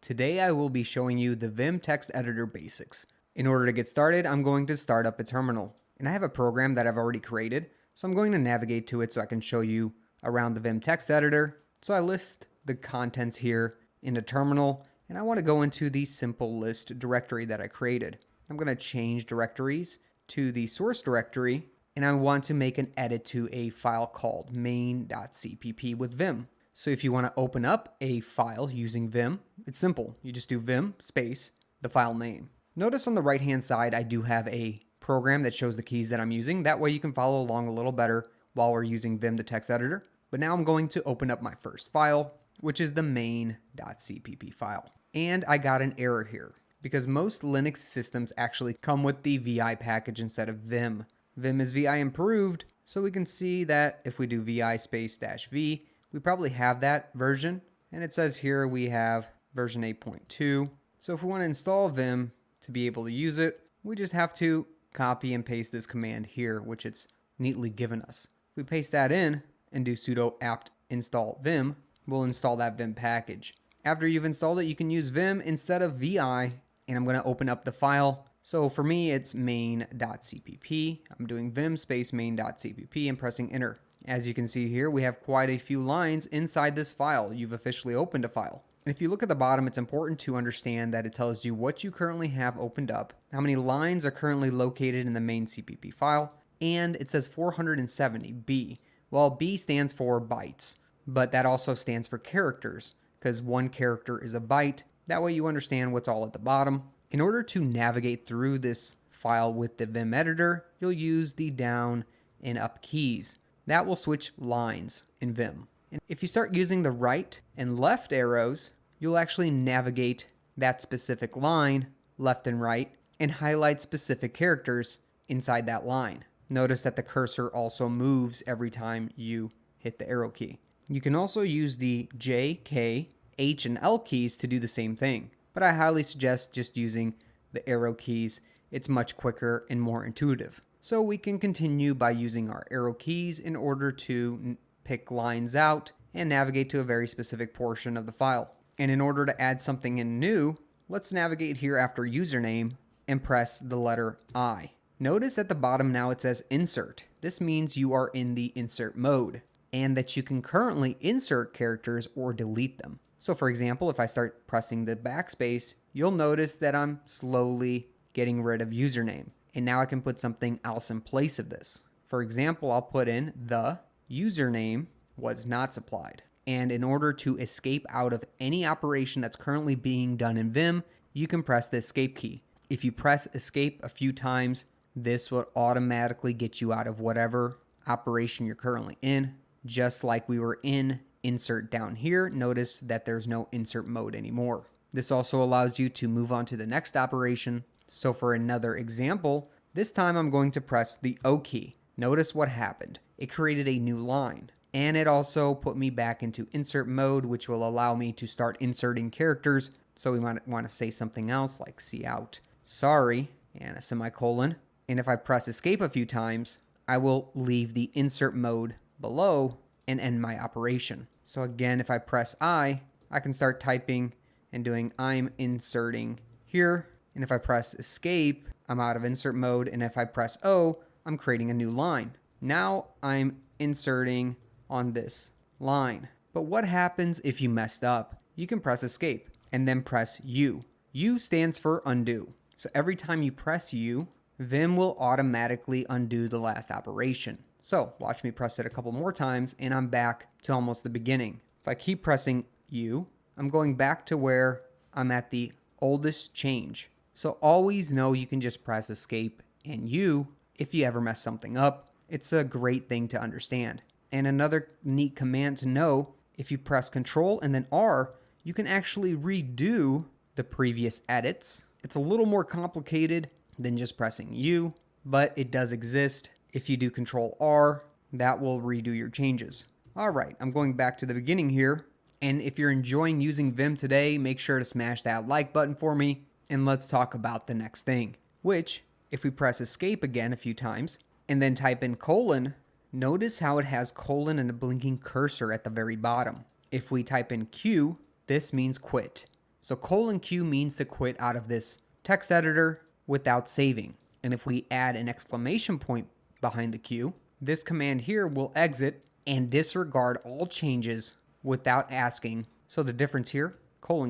Today I will be showing you the Vim Text Editor Basics. In order to get started, I'm going to start up a terminal. And I have a program that I've already created, so I'm going to navigate to it so I can show you around the Vim Text Editor. So I list the contents here in a terminal, and I want to go into the simple list directory that I created. I'm going to change directories to the source directory, and I want to make an edit to a file called main.cpp with Vim. So if you want to open up a file using Vim, it's simple. You just do Vim space the file name. Notice on the right hand side, I do have a program that shows the keys that I'm using. That way you can follow along a little better while we're using Vim the text editor. But now I'm going to open up my first file, which is the main.cpp file. And I got an error here because most Linux systems actually come with the VI package instead of Vim. Vim is VI improved, so we can see that if we do VI space -v, we probably have that version. And it says here we have version 8.2. So if we want to install Vim to be able to use it, we just have to copy and paste this command here, which it's neatly given us. We paste that in and do sudo apt install Vim, we'll install that Vim package. After you've installed it, you can use Vim instead of VI, and I'm going to open up the file. So for me, it's main.cpp. I'm doing Vim space main.cpp and pressing enter. As you can see here, we have quite a few lines inside this file. You've officially opened a file. And if you look at the bottom, it's important to understand that it tells you what you currently have opened up, how many lines are currently located in the main CPP file, and it says 470 B. Well, B stands for bytes, but that also stands for characters because one character is a byte. That way you understand what's all at the bottom. In order to navigate through this file with the Vim editor, you'll use the down and up keys. That will switch lines in Vim. And if you start using the right and left arrows, you'll actually navigate that specific line left and right and highlight specific characters inside that line. Notice that the cursor also moves every time you hit the arrow key. You can also use the J, K, H, and L keys to do the same thing, but I highly suggest just using the arrow keys. It's much quicker and more intuitive. So we can continue by using our arrow keys in order to pick lines out and navigate to a very specific portion of the file. And in order to add something in new, let's navigate here after username and press the letter I. Notice at the bottom now it says insert. This means you are in the insert mode and that you can currently insert characters or delete them. So for example, if I start pressing the backspace, you'll notice that I'm slowly getting rid of username. And now I can put something else in place of this. For example, I'll put in the username was not supplied. And in order to escape out of any operation that's currently being done in Vim, you can press the escape key. If you press escape a few times, this will automatically get you out of whatever operation you're currently in. Just like we were in insert down here, notice that there's no insert mode anymore. This also allows you to move on to the next operation. So for another example, this time I'm going to press the O key. Notice what happened. It created a new line. And it also put me back into insert mode, which will allow me to start inserting characters. So we might want to say something else like cout, sorry, and a semicolon. And if I press escape a few times, I will leave the insert mode below and end my operation. So again, if I press I can start typing and doing I'm inserting here. And if I press escape, I'm out of insert mode. And if I press O, I'm creating a new line. Now I'm inserting on this line. But what happens if you messed up? You can press escape and then press U. U stands for undo. So every time you press U, Vim will automatically undo the last operation. So watch me press it a couple more times and I'm back to almost the beginning. If I keep pressing U, I'm going back to where I'm at the oldest change. So always know you can just press escape and U if you ever mess something up. It's a great thing to understand. And another neat command to know, if you press Control and then R, you can actually redo the previous edits. It's a little more complicated than just pressing U, but it does exist. If you do Control R, that will redo your changes. All right, I'm going back to the beginning here. And if you're enjoying using Vim today, make sure to smash that like button for me. And let's talk about the next thing, which if we press escape again a few times and then type in colon, notice how it has colon and a blinking cursor at the very bottom. If we type in Q, this means quit. So :Q means to quit out of this text editor without saving. And if we add an exclamation point behind the Q, this command here will exit and disregard all changes without asking. So the difference here,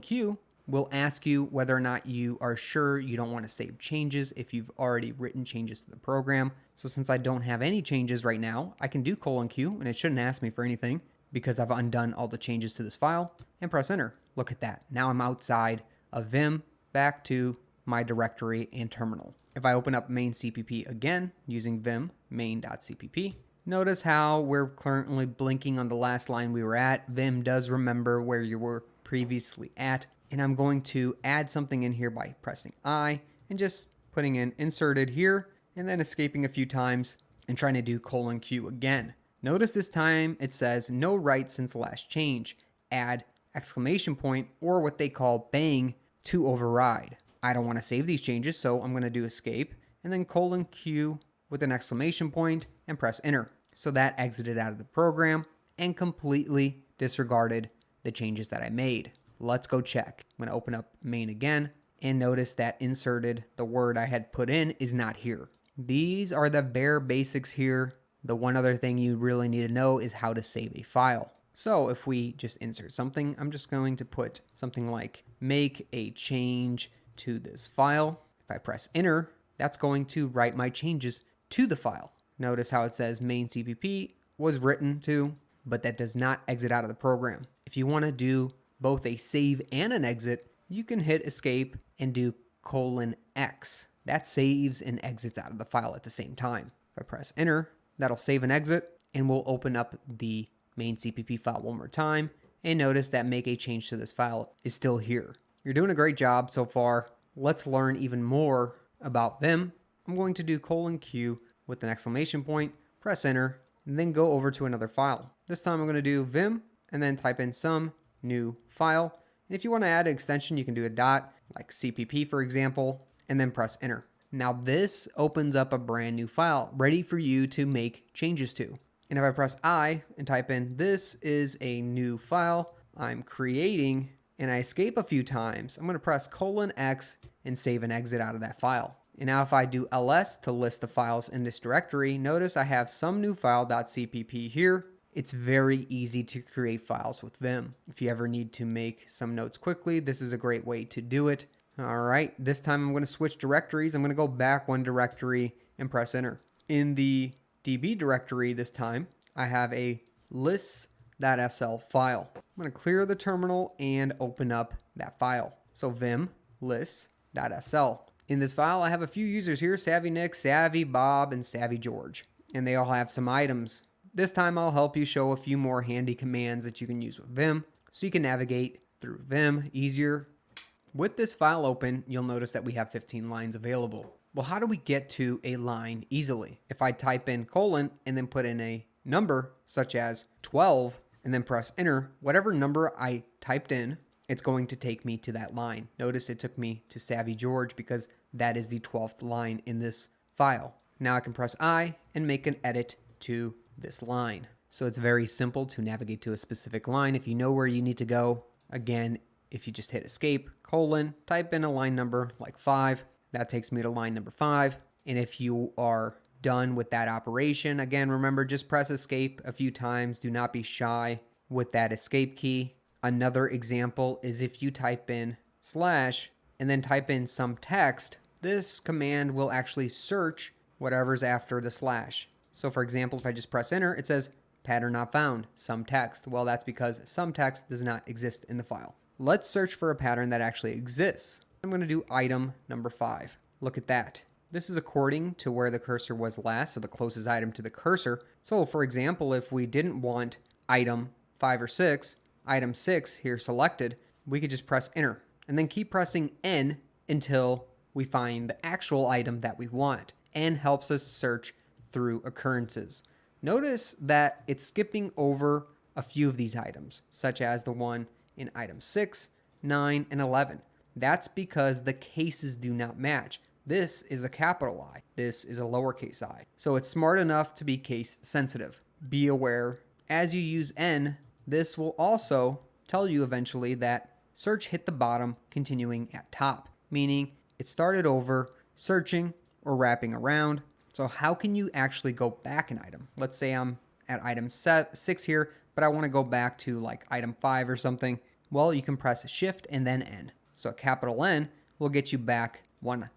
:Q will ask you whether or not you are sure you don't want to save changes if you've already written changes to the program. So since I don't have any changes right now, I can do :Q and it shouldn't ask me for anything because I've undone all the changes to this file, and press enter. Look at that. Now I'm outside of Vim, back to my directory and terminal. If I open up main CPP again using Vim main.cpp, notice how we're currently blinking on the last line we were at. Vim does remember where you were previously at. And I'm going to add something in here by pressing I and just putting in inserted here and then escaping a few times and trying to do :Q again. Notice this time it says no write since last change. Add exclamation point or what they call bang to override. I don't want to save these changes, so I'm going to do escape and then :Q with an exclamation point and press enter. So that exited out of the program and completely disregarded the changes that I made. Let's go check. I'm going to open up main again and notice that inserted, the word I had put in, is not here. These are the bare basics here. The one other thing you really need to know is how to save a file. So if we just insert something, I'm just going to put something like make a change to this file. If I press enter, that's going to write my changes to the file. Notice how it says main CPP was written to, but that does not exit out of the program. If you want to do both a save and an exit, you can hit escape and do :X. That saves and exits out of the file at the same time. If I press enter, that'll save and exit, and we'll open up the main CPP file one more time, and notice that make a change to this file is still here. You're doing a great job so far. Let's learn even more about Vim. I'm going to do :Q with an exclamation point, press enter, and then go over to another file. This time I'm going to do Vim and then type in some new file. And if you want to add an extension, you can do a dot, like CPP for example, and then press enter. Now this opens up a brand new file ready for you to make changes to. And if I press I and type in this is a new file I'm creating, and I escape a few times, I'm going to press :X and save and exit out of that file. And now if I do ls to list the files in this directory, notice I have some new file.cpp here. It's very easy to create files with Vim. If you ever need to make some notes quickly, this is a great way to do it. All right, this time I'm going to switch directories. I'm going to go back one directory and press enter. In the DB directory this time, I have a lists.sl file. I'm going to clear the terminal and open up that file. So vim lists.sl. In this file, I have a few users here: Savvy Nick, Savvy Bob, and Savvy George. And they all have some items. This time I'll help you show a few more handy commands that you can use with Vim so you can navigate through Vim easier. With this file open, you'll notice that we have 15 lines available. Well, how do we get to a line easily? If I type in : and then put in a number such as 12 and then press enter, whatever number I typed in, it's going to take me to that line. Notice it took me to Savvy George because that is the 12th line in this file. Now I can press I and make an edit to this line. So it's very simple to navigate to a specific line if you know where you need to go. Again, if you just hit escape, type in a line number like 5, that takes me to line number 5. And if you are done with that operation, again, remember, just press escape a few times. Do not be shy with that escape key. Another example is if you type in / and then type in some text, this command will actually search whatever's after the /. So for example, if I just press enter, it says pattern not found, some text. Well, that's because some text does not exist in the file. Let's search for a pattern that actually exists. I'm going to do item number 5. Look at that. This is according to where the cursor was last, so the closest item to the cursor. So for example, if we didn't want item 5 or 6, item 6 here selected, we could just press enter and then keep pressing N until we find the actual item that we want. N helps us search through occurrences. Notice that it's skipping over a few of these items, such as the one in item 6, 9, and 11. That's because the cases do not match. This is a capital I. This is a lowercase I. So it's smart enough to be case sensitive. Be aware, as you use N, this will also tell you eventually that search hit the bottom, continuing at top, meaning it started over, searching or wrapping around. So how can you actually go back an item? Let's say I'm at item 6 here, but I want to go back to like item 5 or something. Well, you can press Shift and then N. So a capital N will get you back one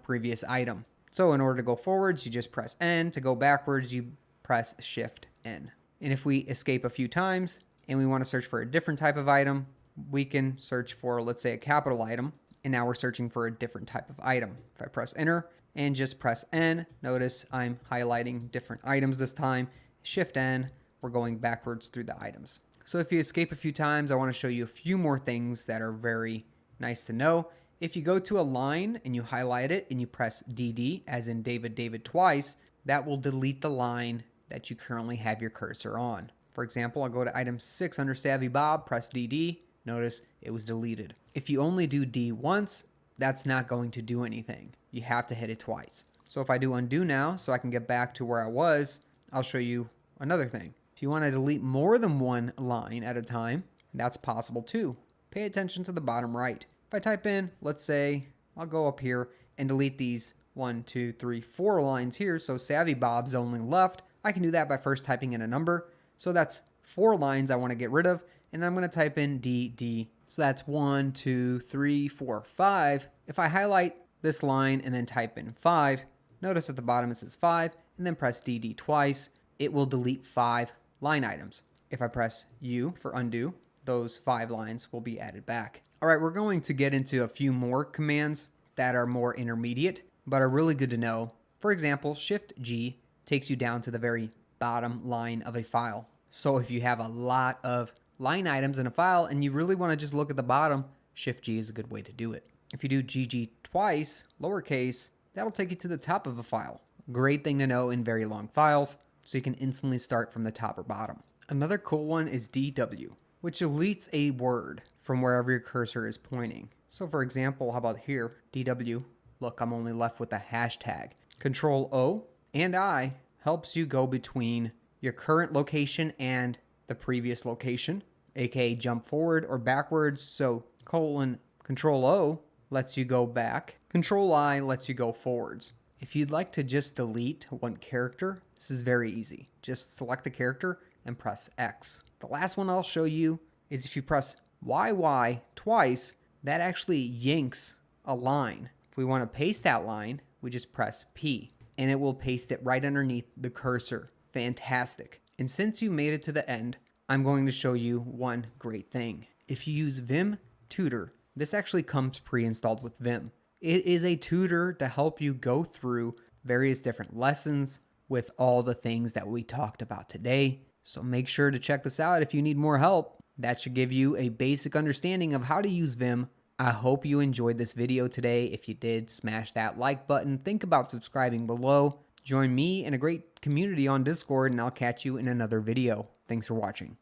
previous item. So in order to go forwards, you just press N. To go backwards, you press Shift N. And if we escape a few times and we want to search for a different type of item, we can search for, let's say, a capital item. And now we're searching for a different type of item. If I press Enter and just press N, notice I'm highlighting different items this time. Shift N, we're going backwards through the items. So if you escape a few times, I want to show you a few more things that are very nice to know. If you go to a line and you highlight it and you press DD, as in David twice, that will delete the line that you currently have your cursor on. For example, I'll go to item 6 under Savvy Bob, press DD, notice it was deleted. If you only do D once, that's not going to do anything. You have to hit it twice. So if I do undo now, so I can get back to where I was, I'll show you another thing. If you want to delete more than one line at a time, that's possible too. Pay attention to the bottom right. If I type in, let's say, I'll go up here and delete these 1, 2, 3, 4 lines here, so Savvy Bob's only left. I can do that by first typing in a number. So that's 4 lines I want to get rid of, and then I'm going to type in DD. So that's 1, 2, 3, 4, 5. If I highlight this line and then type in 5, notice at the bottom it says 5, and then press DD twice, it will delete 5 line items. If I press U for undo, those 5 lines will be added back. All right, we're going to get into a few more commands that are more intermediate, but are really good to know. For example, Shift G takes you down to the very bottom line of a file. So if you have a lot of line items in a file and you really want to just look at the bottom, Shift G is a good way to do it. If you do GG twice, lowercase, that'll take you to the top of a file. Great thing to know in very long files, so you can instantly start from the top or bottom. Another cool one is DW, which deletes a word from wherever your cursor is pointing. So for example, how about here, DW, look, I'm only left with the hashtag. Control O and I helps you go between your current location and the previous location, aka jump forward or backwards. So Control O lets you go back. Control I lets you go forwards. If you'd like to just delete one character, this is very easy. Just select the character and press X. The last one I'll show you is if you press YY twice, that actually yanks a line. If we want to paste that line, we just press P and it will paste it right underneath the cursor. Fantastic. And since you made it to the end, I'm going to show you one great thing. If you use Vim Tutor, this actually comes pre-installed with Vim. It is a tutor to help you go through various different lessons with all the things that we talked about today. So make sure to check this out if you need more help. That should give you a basic understanding of how to use Vim. I hope you enjoyed this video today. If you did, smash that like button. Think about subscribing below. Join me in a great community on Discord, and I'll catch you in another video. Thanks for watching.